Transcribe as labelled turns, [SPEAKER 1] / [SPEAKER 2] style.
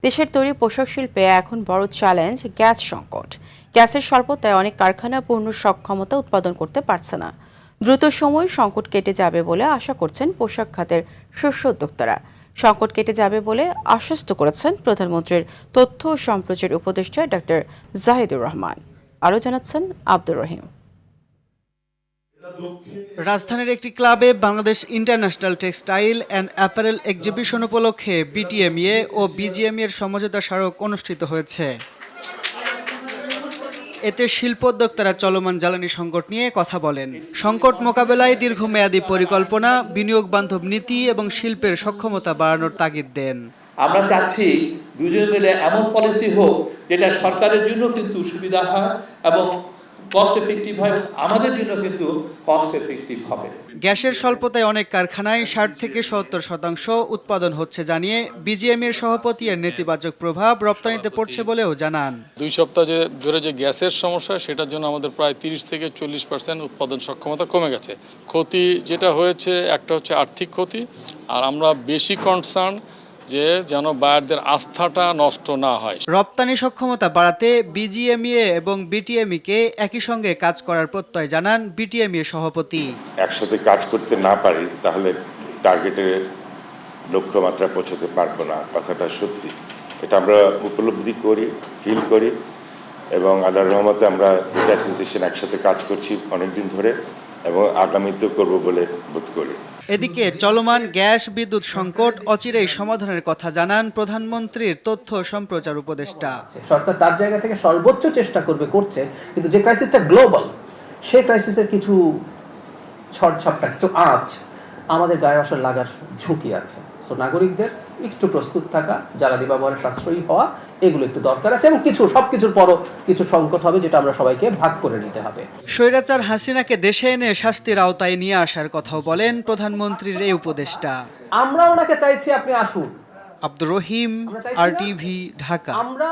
[SPEAKER 1] দেশের তৈরি পোশাক শিল্পে এখন বড় চ্যালেঞ্জ গ্যাস সংকট। গ্যাসের স্বল্পতায় অনেক কারখানা পূর্ণ সক্ষমতা উৎপাদন করতে পারছে না। দ্রুত সময় সংকট কেটে যাবে বলে আশা করছেন পোশাক খাতের শীর্ষ উদ্যোক্তারা। সংকট কেটে যাবে বলে আশ্বস্ত করেছেন প্রধানমন্ত্রীর তথ্য ও সম্প্রচার উপদেষ্টা ডক্টর জাহিদুর রহমান। আরও জানাচ্ছেন আব্দুর রহিম।
[SPEAKER 2] রাজধানীর একটি ক্লাবে Bangladesh international textile and apparel exhibition উপলক্ষে বিটিএমইএ ও বিজিএমইএ এর সমঝোতা স্মারক অনুষ্ঠিত হয়েছে। এতে শিল্পোদ্যোক্তারা চলমান জ্বালানি সংকট নিয়ে কথা বলেন। সংকট মোকাবেলায় দীর্ঘমেয়াদী পরিকল্পনা, বিনিয়োগ বান্ধব নীতি এবং শিল্পের সক্ষমতা বাড়ানোর তাগিদ দেন।
[SPEAKER 3] আমরা চাচ্ছি দুজন মিলে এমন পলিসি হোক যেটা সরকারের জন্য কিন্তু সুবিধা হয় এবং কস্ট এফেক্টিভ হয়, আমাদের জন্য কিন্তু কস্ট এফেক্টিভ হবে।
[SPEAKER 2] গ্যাসের স্বল্পতায় অনেক কারখানায় ৬০ থেকে ৭০% উৎপাদন হচ্ছে জানিয়ে বিজিএমইএর সভাপতি এর নেতিবাচক প্রভাব রপ্তানিতে পড়ছে বলেও জানান।
[SPEAKER 4] ২ সপ্তাহ ধরে যে গ্যাসের সমস্যা, সেটার জন্য আমাদের প্রায় ৩০ থেকে ৪০% উৎপাদন সক্ষমতা কমে গেছে। ক্ষতি যেটা হয়েছে, একটা হচ্ছে আর্থিক ক্ষতি, আর আমরা বেশি কনসার্ন যে যেন বায়ারদের আস্থাটা নষ্ট না হয়।
[SPEAKER 2] রপ্তানি সক্ষমতা বাড়াতে বিজিএমইএ এবং বিটিএমইকে একই সঙ্গে কাজ করার প্রত্যয় জানান বিটিএমইএ সভাপতি।
[SPEAKER 5] একসাথে কাজ করতে না পারি তাহলে টার্গেটের লক্ষ্যমাত্রা পৌঁছাতে পারবো না, কথাটা সত্যি। এটা আমরা উপলব্ধি করি, ফিল করি এবং আল্লাহর রহমতে আমরা দুটো অ্যাসোসিয়েশন একসাথে কাজ করছি অনেকদিন ধরে এবং আগামীতেও করব বলে বোধ করি।
[SPEAKER 2] এদিকে চলমান গ্যাস বিদ্যুৎ সংকট অচিরেই সমাধানের কথা জানান প্রধানমন্ত্রীর তথ্য সম্প্রচার উপদেষ্টা।
[SPEAKER 6] সরকার তার জায়গা থেকে সর্বোচ্চ চেষ্টা করছে, কিন্তু যে ক্রাইসিসটা গ্লোবাল, সেই ক্রাইসিসের কিছু ছড়ছাপটা, কিছু আঁচ আমাদের গায়ে আসার লাগার ঝুঁকি আছে। সো নাগরিকদের একটু প্রস্তুত থাকা, জ্বালানি ব্যবহারে সাশ্রয়ী হওয়া, এগুলো একটু দরকার আছে এবং সবকিছুর পরও কিছু সংকট হবে যেটা আমরা সবাইকে ভাগ করে নিতে হবে।
[SPEAKER 2] স্বৈরাচার হাসিনাকে দেশে এনে শাস্তির আওতায় নিয়ে আসার কথাও বলেন প্রধানমন্ত্রীর এই উপদেষ্টা।
[SPEAKER 6] আমরা ওনাকে চাইছি আপনি আসুন।
[SPEAKER 2] আব্দুর রহিম, RTV, ঢাকা।
[SPEAKER 6] আমরা